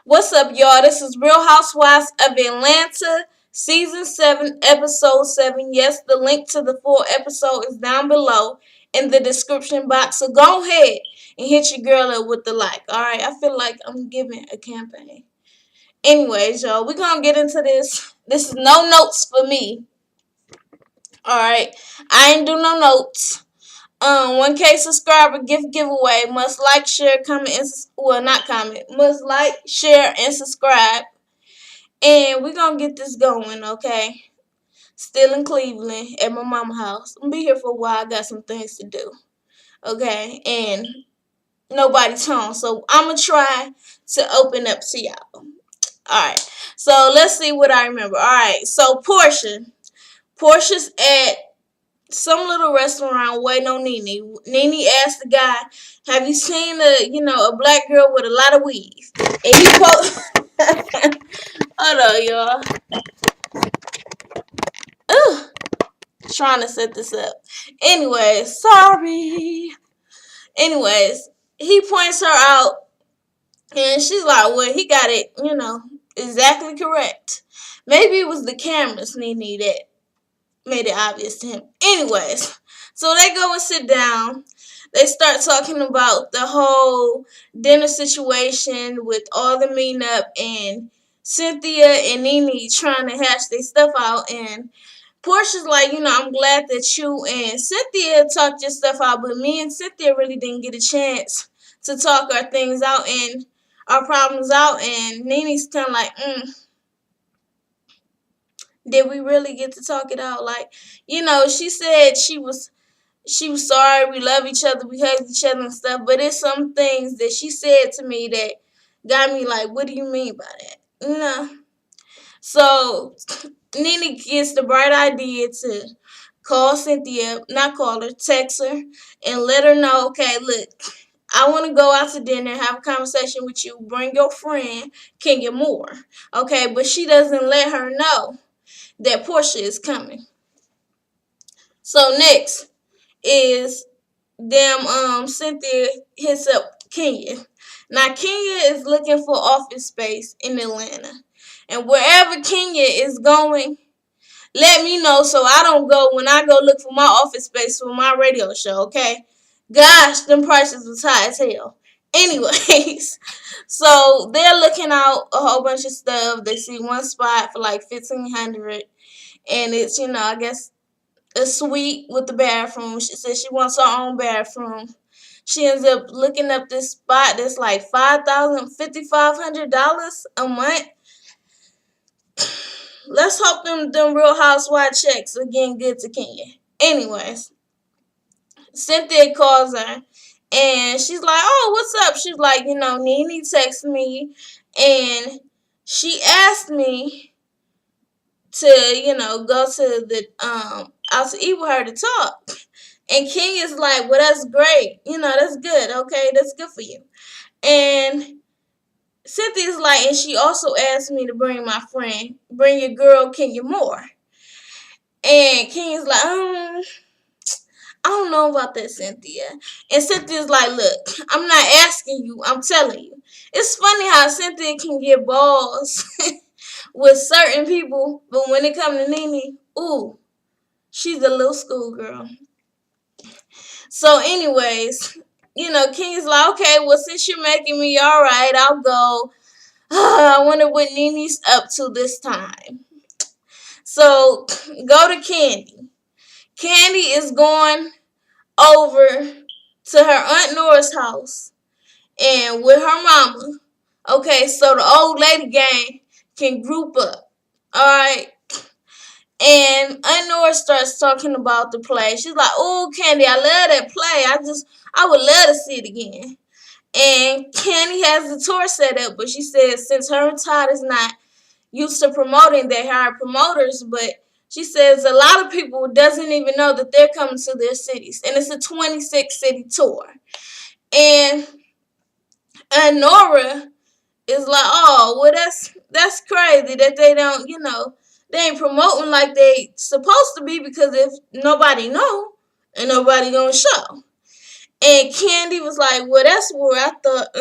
What's up, y'all? This is Real Housewives of Atlanta, Season 7, Episode 7. Yes, the link to the full episode is down below in the description box. So go ahead and hit your girl up with the like. Alright, I feel like I'm giving a campaign. Anyways, y'all, we're going to get into this. This is no notes for me. Alright, I ain't do no notes. 1K subscriber gift giveaway. Must like, share, comment, and not comment. Must like, share, and subscribe. And we're gonna get this going, okay? Still in Cleveland at my mama's house. I'm gonna be here for a while. I got some things to do, okay? And nobody's home, so I'm gonna try to open up to y'all. All right. So let's see what I remember. All right. So Portia's at some little restaurant waiting on Nene. Nene asked the guy, "Have you seen a black girl with a lot of weave?" And he hold on, y'all. Ugh, trying to set this up. Anyways, sorry. Anyways, he points her out, and she's like, "Well, he got it, exactly correct. Maybe it was the cameras, Nene, that made it obvious to him." Anyways, so they go and sit down. They start talking about the whole dinner situation with all the meeting up and Cynthia and Nene trying to hash their stuff out. And Portia's like, I'm glad that you and Cynthia talked your stuff out, but me and Cynthia really didn't get a chance to talk our things out and our problems out. And Nene's kind of like, did we really get to talk it out? Like, she said she was sorry, we love each other, we hug each other and stuff, but it's some things that she said to me that got me like, what do you mean by that? So Nene gets the bright idea to call Cynthia, not call her, text her, and let her know, okay, look, I want to go out to dinner, have a conversation with you, bring your friend, Kenya Moore. Okay, but she doesn't let her know that Portia is coming. So next is Cynthia hits up Kenya. Now Kenya is looking for office space in Atlanta. And wherever Kenya is going, let me know so I don't go when I go look for my office space for my radio show, okay? Gosh, them prices was high as hell. Anyways, so they're looking out a whole bunch of stuff. They see one spot for like $1,500, and it's, I guess a suite with the bathroom. She says she wants her own bathroom. She ends up looking up this spot that's like $5,500 a month. Let's hope them Real Housewives checks are getting good to Kenya. Anyways, Cynthia calls her and she's like, "Oh, what's up?" She's like, Nene texted me and she asked me to, go to the out to eat with her to talk. And Kenya's like, "Well, that's great. That's good. Okay, that's good for you." And Cynthia's like, and she also asked me to bring your girl Kenya Moore. And Kenya's like, I don't know about that, Cynthia. And Cynthia's like, "Look, I'm not asking you, I'm telling you." It's funny how Cynthia can get balls with certain people, but when it comes to Nene, ooh, she's a little schoolgirl. So anyways, Kenya's like, "Okay, well, since you're making me, all right, I'll go." I wonder what Nene's up to this time. So go to Candy. Candy is going over to her Aunt Nora's house and with her mama. Okay, so the old lady gang can group up. Alright. And Aunt Nora starts talking about the play. She's like, "Oh, Candy, I love that play. I would love to see it again." And Candy has the tour set up, but she says since her and Todd is not used to promoting, they hire promoters, but she says a lot of people doesn't even know that they're coming to their cities. And it's a 26-city tour. And Nora is like, "Oh, well, that's crazy that they don't, they ain't promoting like they supposed to be, because if nobody know and nobody gonna show." And Candy was like, "Well, that's where I thought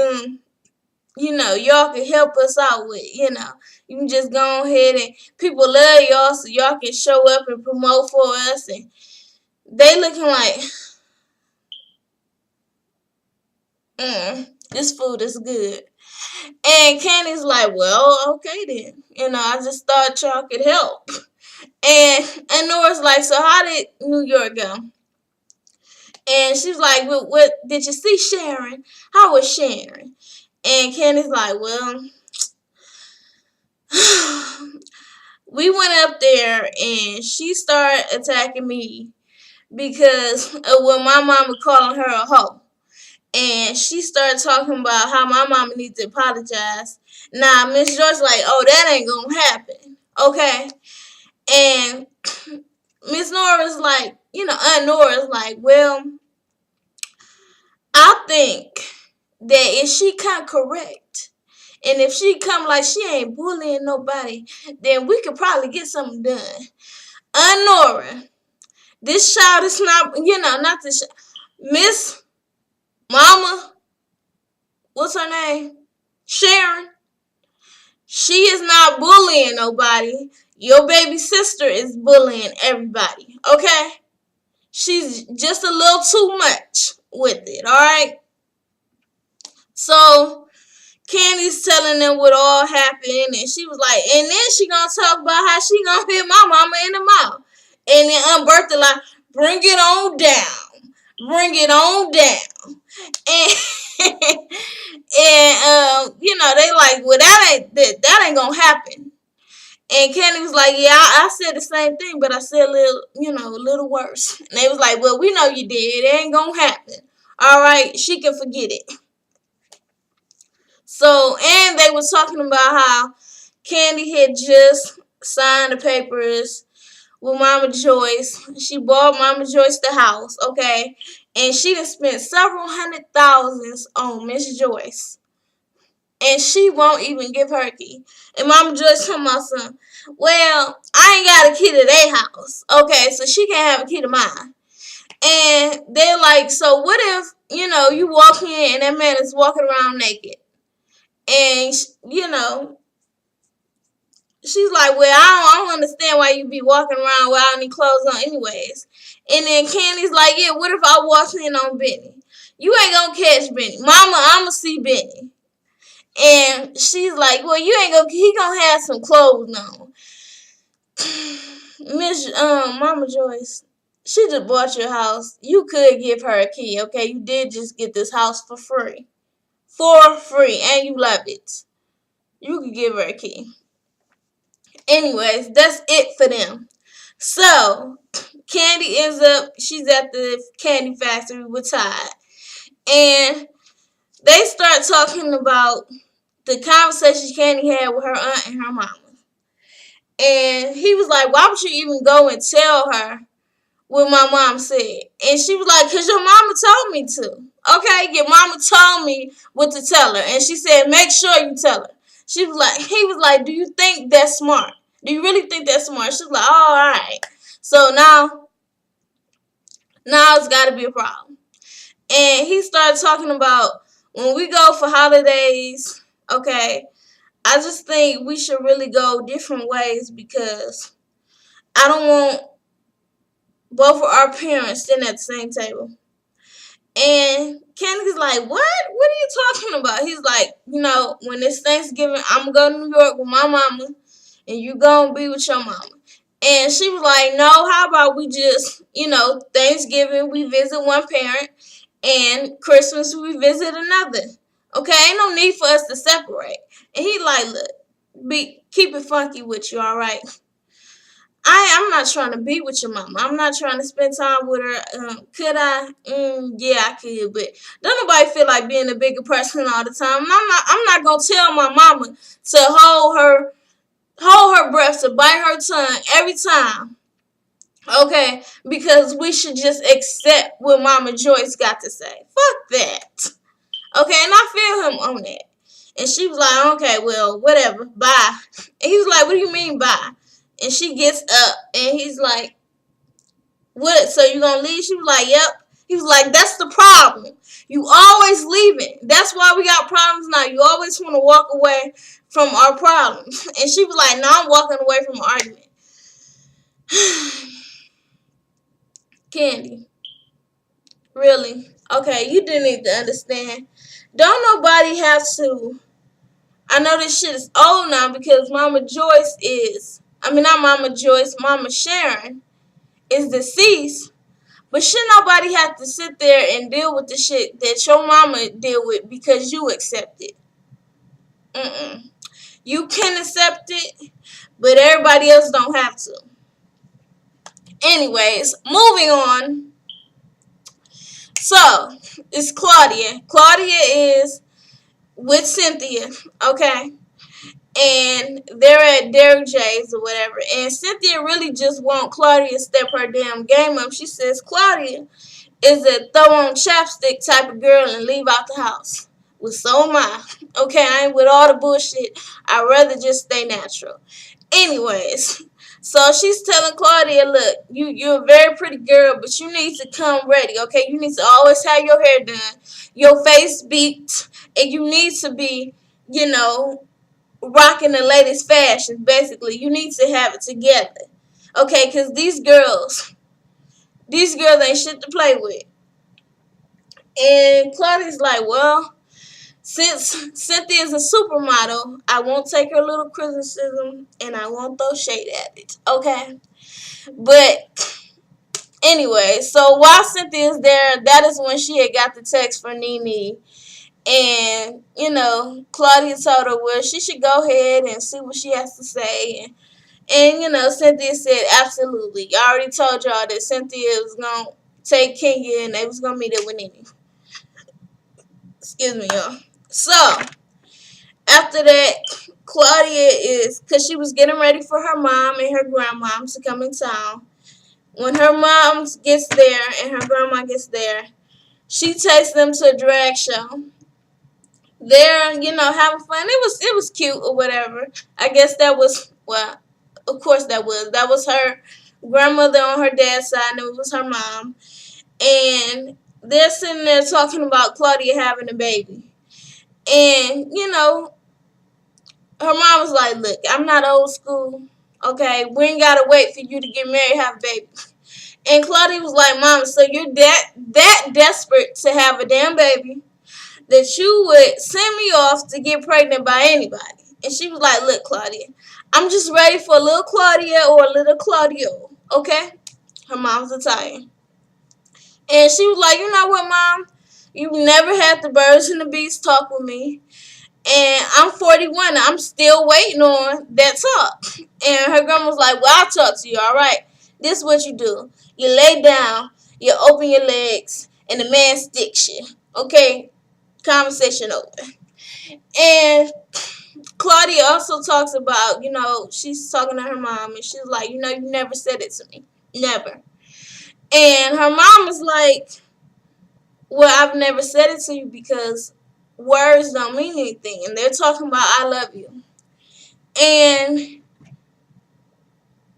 y'all can help us out with. You can just go ahead and people love y'all, so y'all can show up and promote for us. And they looking like, this food is good. And Candy's like, well, okay then. I just thought y'all could help. And Nora's like, so how did New York go? And she's like, what did you see Sharon? How was Sharon? And Candy's like, well, we went up there and she started attacking me because of when my mama calling her a hoe. And she started talking about how my mama needs to apologize. Now, Miss Joyce like, oh, that ain't gonna happen. Okay? And Miss Nora's like, Aunt Nora's like, well, I think that if she come correct, and if she come like she ain't bullying nobody, then we could probably get something done. Aunt Nora, this child is not this Miss Mama, what's her name? Sharon. She is not bullying nobody. Your baby sister is bullying everybody, okay? She's just a little too much with it, alright? So, Candy's telling them what all happened, and she was like, and then she gonna talk about how she gonna hit my mama in the mouth. And then Bertha like, bring it on down. Bring it on down. And they like, well, that ain't gonna happen. And Candy was like, yeah, I said the same thing, but I said a little worse. And they was like, well, we know you did. It ain't gonna happen. All right, she can forget it. So, and they was talking about how Candy had just signed the papers with Mama Joyce. She bought Mama Joyce the house, okay? And she done spent several $100,000s on Miss Joyce. And she won't even give her a key. And Mama Joyce talking about something. Well, I ain't got a key to their house. Okay, so she can't have a key to mine. And they're like, so what if, you walk in and that man is walking around naked? And, she's like, well, I don't understand why you be walking around without any clothes on anyways. And then Candy's like, yeah, what if I walk in on Benny? You ain't gonna catch Benny. Mama, I'ma see Benny. And she's like, well, he gonna have some clothes on. Miss Mama Joyce, she just bought your house. You could give her a key, okay? You did just get this house for free. For free, and you love it. You could give her a key. Anyways, that's it for them. So, Candy ends up, she's at the candy factory with Todd. And they start talking about the conversation Candy had with her aunt and her mama. And he was like, why would you even go and tell her what my mom said? And she was like, because your mama told me to. Okay, your mama told me what to tell her. And she said, make sure you tell her. He was like, do you think that's smart? Do you really think that's smart? She was like, oh, all right. So now it's got to be a problem. And he started talking about when we go for holidays, okay, I just think we should really go different ways because I don't want both of our parents sitting at the same table. And Candy's like, what? What are you talking about? He's like, when it's Thanksgiving, I'm going to go to New York with my mama, and you going to be with your mama. And she was like, no, how about we just, Thanksgiving, we visit one parent, and Christmas, we visit another. Okay, ain't no need for us to separate. And he like, look, keep it funky with you, all right? I'm not trying to be with your mama. I'm not trying to spend time with her. Could I? Yeah, I could, but don't nobody feel like being a bigger person all the time. And I'm not gonna tell my mama to hold her breath, to bite her tongue every time. Okay, because we should just accept what Mama Joyce got to say. Fuck that. Okay, and I feel him on that. And she was like, okay, well, whatever, bye. And he was like, what do you mean bye? And she gets up, and he's like, what, so you gonna leave? She was like, yep. He was like, that's the problem. You always leaving. That's why we got problems now. You always want to walk away from our problems. And she was like, no, I'm walking away from an argument. Candy, really? Okay, you didn't need to understand. Don't nobody have to. I know this shit is old now because Mama Joyce is, I mean, not Mama Joyce, Mama Sharon is deceased. But should nobody have to sit there and deal with the shit that your mama deal with because you accept it? Mm-mm. You can accept it, but everybody else don't have to. Anyways, moving on. So, it's Claudia. Claudia is with Cynthia, okay? And they're at Derek J's or whatever. And Cynthia really just want Claudia to step her damn game up. She says, Claudia is a throw on chapstick type of girl and leave out the house. Well, so am I. Okay, I ain't with all the bullshit. I'd rather just stay natural. Anyways, so she's telling Claudia, look, you're a very pretty girl, but you need to come ready, okay? You need to always have your hair done, your face beat, and you need to be, you know, rocking the latest fashions, basically. You need to have it together, okay? Because these girls ain't shit to play with. And Claudia's like, well, since Cynthia's a supermodel, I won't take her little criticism and I won't throw shade at it. Okay? But anyway, so while Cynthia's there, that is when she had got the text from Nene. And, you know, Claudia told her, well, she should go ahead and see what she has to say. And you know, Cynthia said, absolutely. I already told y'all that Cynthia was going to take Kenya and they was going to meet up with Nene. Excuse me, y'all. So, after that, Claudia is, because she was getting ready for her mom and her grandmom to come in town. When her mom gets there and her grandma gets there, she takes them to a drag show. They're, you know, having fun. It was cute or whatever. I guess that was, well, of course that was her grandmother on her dad's side and it was her mom. And they're sitting there talking about Claudia having a baby. And, you know, her mom was like, look, I'm not old school. Okay, we ain't gotta wait for you to get married, have a baby. And Claudia was like, Mama, so you're that desperate to have a damn baby that you would send me off to get pregnant by anybody. And she was like, look, Claudia, I'm just ready for a little Claudia or a little Claudio. Okay? Her mom's Italian. And she was like, you know what, Mom? You've never had the birds and the bees talk with me. And I'm 41. I'm still waiting on that talk. And her grandma was like, well, I'll talk to you, all right? This is what you do. You lay down, you open your legs, and the man sticks you. Okay? Conversation over. And Claudia also talks about, you know, she's talking to her mom, and she's like, you know, you never said it to me. Never. And her mom is like, well, I've never said it to you because words don't mean anything. And they're talking about I love you. And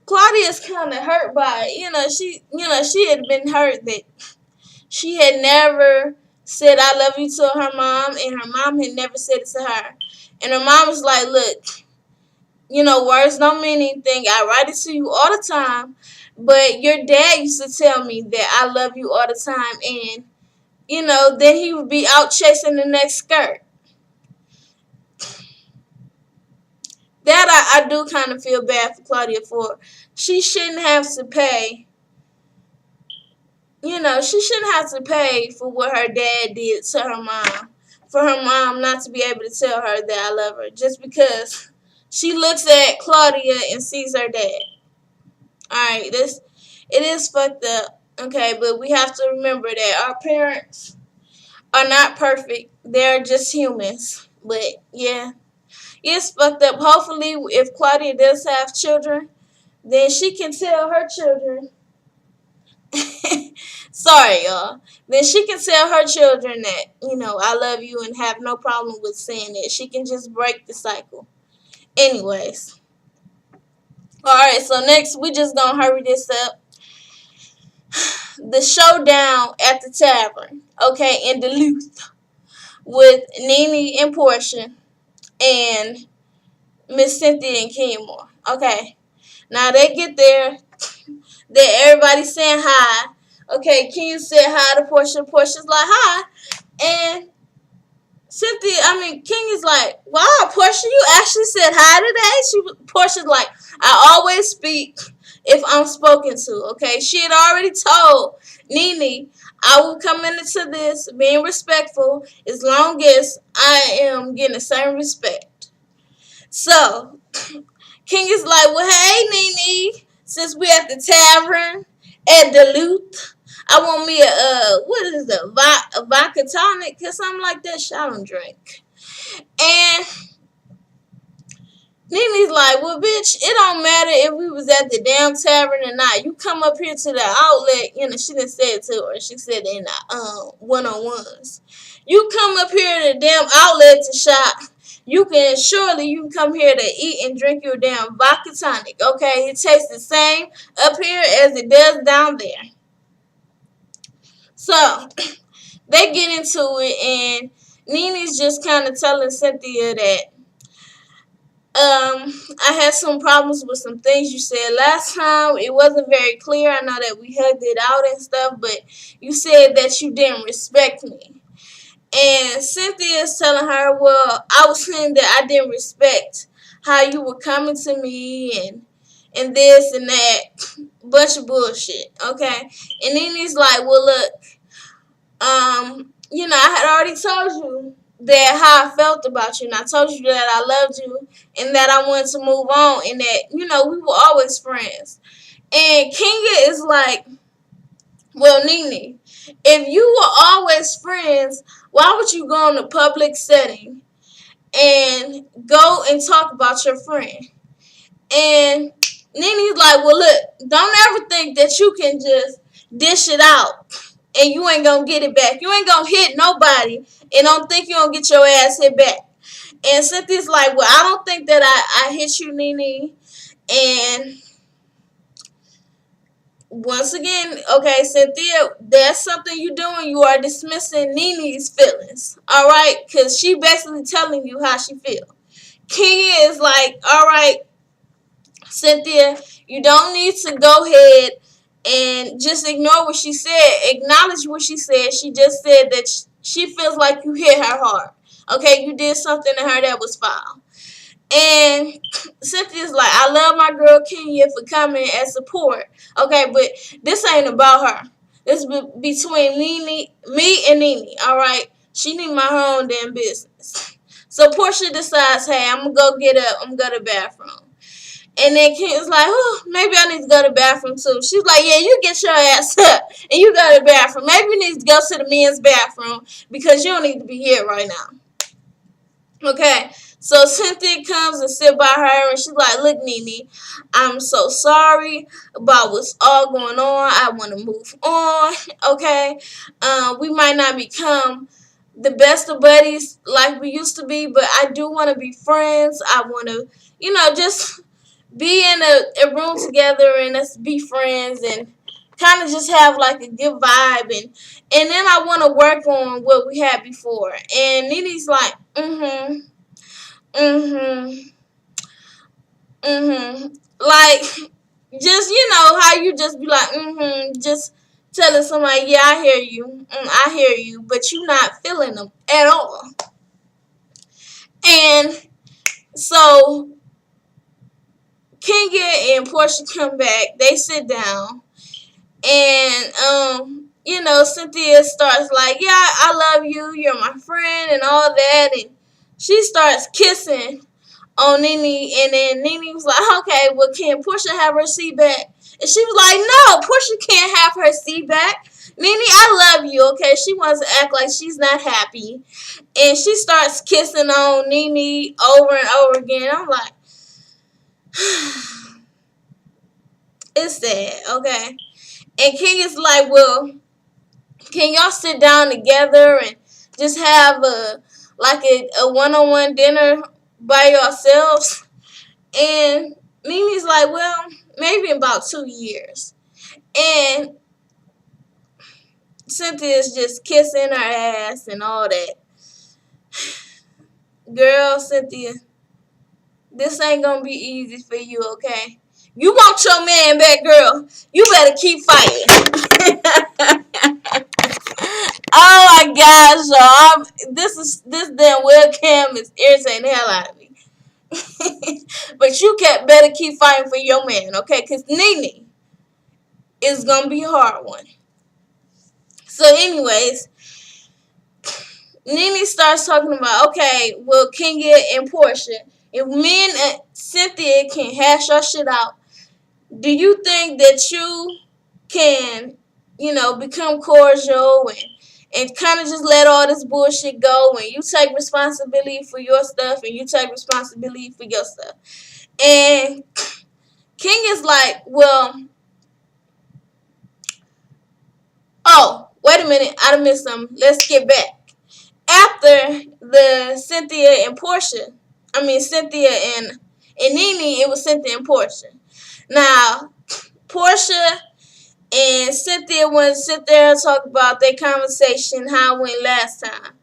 Claudia's kind of hurt by it. She had been hurt that she had never said I love you to her mom, and her mom had never said it to her. And her mom was like, look, you know, words don't mean anything. I write it to you all the time. But your dad used to tell me that I love you all the time. And, you know, then he would be out chasing the next skirt. That I do kind of feel bad for Claudia for. She shouldn't have to pay. You know, she shouldn't have to pay for what her dad did to her mom. For her mom not to be able to tell her that I love her. Just because she looks at Claudia and sees her dad. Alright, it is fucked up. Okay, but we have to remember that our parents are not perfect. They're just humans. But yeah, it's fucked up. Hopefully, if Claudia does have children, then she can tell her children. Sorry, y'all. Then she can tell her children that, you know, I love you and have no problem with saying it. She can just break the cycle. Anyways. Alright, so next we just gonna hurry this up. the showdown at the tavern, okay, in Duluth with Nene and Portia and Miss Cynthia and Kenya Moore. Okay, now they get there. Everybody's saying hi. Okay, Kenya said hi to Portia. Portia's like hi, and King is like, wow, Portia, you actually said hi today? Portia's like, I always speak if I'm spoken to, okay? She had already told Nene, I will come into this being respectful as long as I am getting the same respect. So, King is like, well, hey, Nene, since we at the tavern at Duluth, I want me what is it, a vodka tonic or something like that. I don't drink. And Nene's like, well, bitch, it don't matter if we was at the damn tavern or not. You come up here to the outlet, she didn't say it to her. She said it in the one-on-ones. You come up here to the damn outlet to shop. You can come here to eat and drink your damn vodka tonic, okay? It tastes the same up here as it does down there. So, they get into it, and Nene's just kind of telling Cynthia that I had some problems with some things you said last time. It wasn't very clear. I know that we hugged it out and stuff, but you said that you didn't respect me. And Cynthia is telling her, well, I was saying that I didn't respect how you were coming to me and this and that. Bunch of bullshit, okay? And then he's like, well, look, I had already told you that how I felt about you, and I told you that I loved you and that I wanted to move on and that, we were always friends. And Kenya is like, well, Nene, if you were always friends, why would you go in a public setting and go and talk about your friend? And Nene's like, well, look, don't ever think that you can just dish it out and you ain't gonna get it back. You ain't gonna hit nobody and don't think you gonna get your ass hit back. And Cynthia's like, well, I don't think that I hit you, Nene. And once again, okay, Cynthia, that's something you doing. You are dismissing Nene's feelings, all right? Because she basically telling you how she feel. Kenya is like, all right, Cynthia, you don't need to go ahead and just ignore what she said. Acknowledge what she said. She just said that she feels like you hit her hard. Okay, you did something to her that was foul. And Cynthia's like, I love my girl Kenya for coming as support. Okay, but this ain't about her. This between me and Nene. All right, she need my own damn business. So Portia decides, hey, I'm gonna go get up. I'm gonna go to the bathroom. And then Kenya's like, oh, maybe I need to go to the bathroom too. She's like, yeah, you get your ass up and you go to the bathroom. Maybe you need to go to the men's bathroom because you don't need to be here right now. Okay, so Cynthia comes and sit by her and she's like, look, Nene, I'm so sorry about what's all going on. I want to move on, okay? We might not become the best of buddies like we used to be, but I do want to be friends. I want to, just be in a room together and let's be friends and kind of just have like a good vibe and then I want to work on what we had before. And Nene's like, like just how you just be like just telling somebody, yeah, I hear you, I hear you, but you not feeling them at all. And so Kenya and Portia come back. They sit down, and Cynthia starts like, "Yeah, I love you. You're my friend, and all that." And she starts kissing on Nene, and then Nene was like, "Okay, well, can Portia have her seat back?" And she was like, "No, Portia can't have her seat back. Nene, I love you. Okay." She wants to act like she's not happy, and she starts kissing on Nene over and over again. I'm like, it's sad, okay? And King is like, well, can y'all sit down together and just have a one-on-one dinner by yourselves? And Mimi's like, well, maybe in about 2 years. And Cynthia's just kissing her ass and all that. Girl, Cynthia, this ain't gonna be easy for you, okay? You want your man back, girl. You better keep fighting. Oh my gosh, y'all. This damn webcam is irritating the hell out of me. But you better keep fighting for your man, okay? Because Nene is gonna be a hard one. So, anyways, Nene starts talking about, okay, well, Kenya and Portia, if me and Cynthia can hash our shit out, do you think that you can, become cordial and kind of just let all this bullshit go and you take responsibility for your stuff and you take responsibility for your stuff? And King is like, well, oh, wait a minute, I done missed something. Let's get back. After the Cynthia and Nene, it was Cynthia and Portia. Now, Portia and Cynthia want to sit there and talk about their conversation, how it went last time.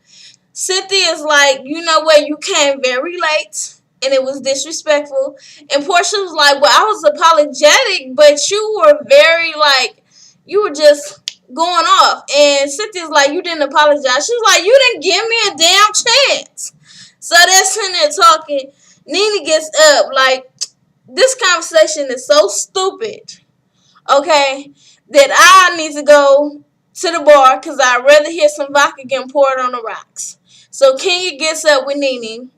Cynthia's like, you know what, you came very late and it was disrespectful. And Portia was like, well, I was apologetic, but you were very, like, you were just going off. And Cynthia's like, you didn't apologize. She was like, you didn't give me a damn chance. So they're sitting there talking. Nene gets up, like, this conversation is so stupid, okay, that I need to go to the bar because I'd rather hear some vodka getting poured on the rocks. So Kenya gets up with Nene.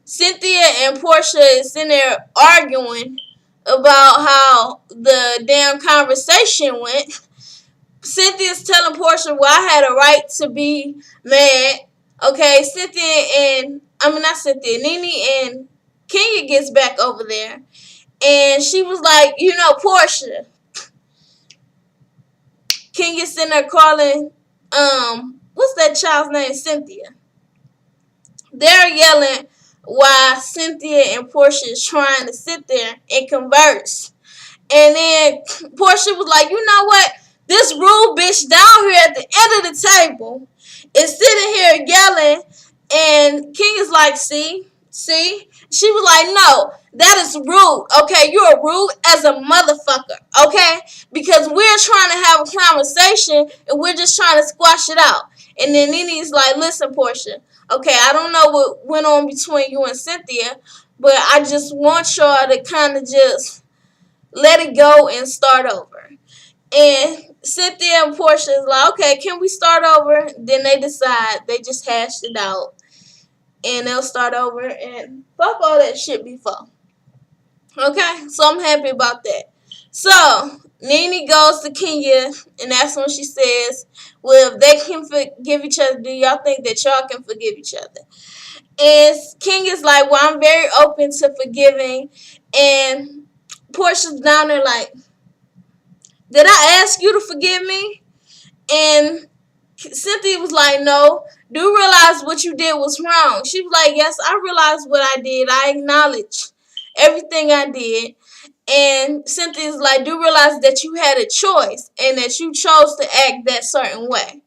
Cynthia and Portia is in there arguing about how the damn conversation went. Cynthia's telling Portia, well, I had a right to be mad. Okay, Nene and Kenya gets back over there. And she was like, Portia. Kenya sitting there calling, what's that child's name? Cynthia. They're yelling while Cynthia and Portia is trying to sit there and converse. And then Portia was like, you know what? This rude bitch down here at the end of the table is sitting here yelling. And King is like, see? She was like, no, that is rude. Okay, you're rude as a motherfucker. Okay? Because we're trying to have a conversation and we're just trying to squash it out. And then Nene's like, listen, Portia. Okay, I don't know what went on between you and Cynthia, but I just want y'all to kind of just let it go and start over. And Cynthia and Portia is like, okay, can we start over? Then they decide, they just hashed it out. And they'll start over and fuck all that shit before. Okay? So I'm happy about that. So, Nene goes to Kenya, and that's when she says, well, if they can forgive each other, do y'all think that y'all can forgive each other? And Kenya's like, well, I'm very open to forgiving. And Portia's down there like, did I ask you to forgive me? And Cynthia was like, no. Do you realize what you did was wrong? She was like, yes, I realized what I did. I acknowledge everything I did. And Cynthia's like, do you realize that you had a choice and that you chose to act that certain way?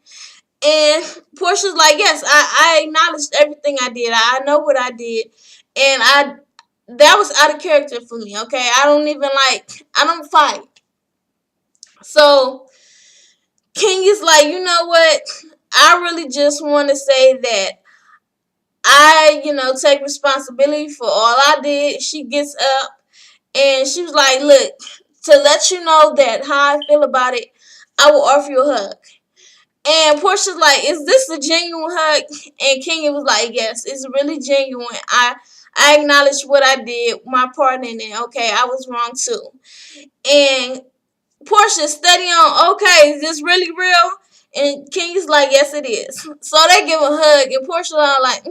And Portia's like, yes, I acknowledged everything I did. I know what I did. And that was out of character for me, okay? I don't fight. So Kenya's like, you know what? I really just want to say that I, take responsibility for all I did. She gets up and she was like, look, to let you know that how I feel about it, I will offer you a hug. And Portia's like, is this a genuine hug? And Kenya was like, yes, it's really genuine. I acknowledge what I did, my part in it. Okay, I was wrong too. And Portia's steady on, okay, is this really real? And Kenya's like, yes, it is. So they give a hug, and Portia's like,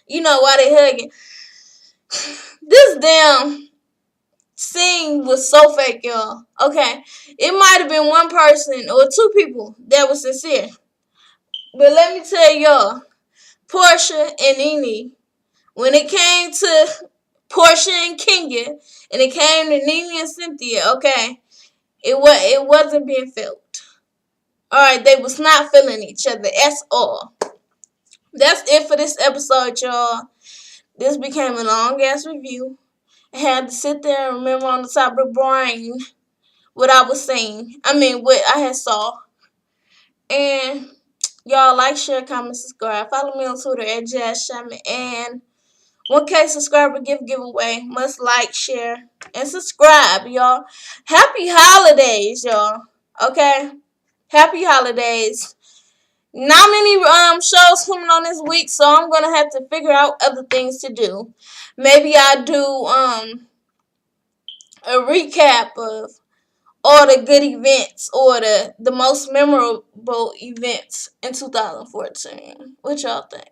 why they hugging? This damn scene was so fake, y'all. Okay, it might have been one person or two people that was sincere. But let me tell y'all, Portia and Nene, when it came to Portia and Kenya, and it came to Nene and Cynthia, okay, it wasn't being felt. Alright, they was not feeling each other. That's all. That's it for this episode, y'all. This became a long ass review. I had to sit there and remember on the top of the brain what I was saying. I mean, what I had saw. And y'all like, share, comment, subscribe. Follow me on Twitter at Jazz Shaman. And 1K subscriber giveaway. Must like, share, and subscribe, y'all. Happy holidays, y'all. Okay? Happy holidays. Not many shows coming on this week, so I'm gonna have to figure out other things to do. Maybe I'll do a recap of all the good events or the most memorable events in 2014. What y'all think?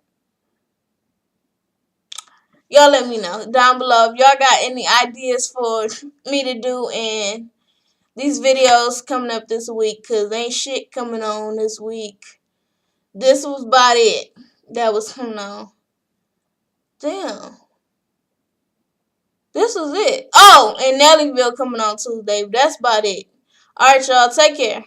Y'all let me know down below if y'all got any ideas for me to do in these videos coming up this week, because ain't shit coming on this week. This was about it that was coming on. Damn. This was it. Oh, and Nellyville coming on Tuesday. That's about it. Alright, y'all. Take care.